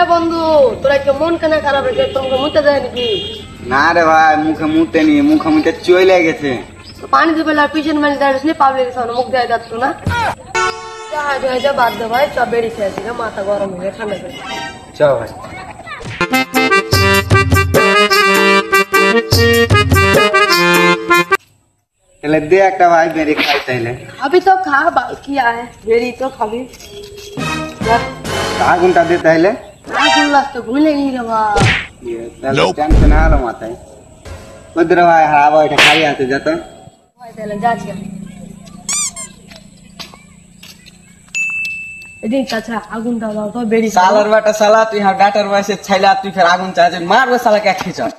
রে বন্ধু, তোরা কি মন কেন খারাপ হয়েছে? তোমাকে মুতে দেয় নাকি? না রে ভাই, মুখে মুতে নি, মুখে চলে গেছে। পানি দিবে আর পিছন মানে দাঁড়িয়ে পাবলিক সামনে মুখ দেওয়া যাচ্ছ না। যা বাদ দে ভাই, সব বেড়ি খেয়েছি, মাথা গরম হয়ে ঠান্ডা করে। চ ভাই, তাহলে দে একটা ভাই বেড়ে খাই তাইলে। अभी तो खा किया है, बेरी तो खाबी। আগুনটা দে তাইলে। गुल्ला तो भूले ही रे बा। তাহলে টেনশন হলো মাথায়। ওদের ভাই হাওয়া এটা খাই আনতে যা তো। ভাই তাহলে যাচ্ছি। এদিন চাচা আগুন দাও তো বেরি। সালার বাটা সালা, তুই ডাটার বয়সে ছাইলা, তুই ফের আগুন চাইছিস, মারবে সালাকে এক খিচড়।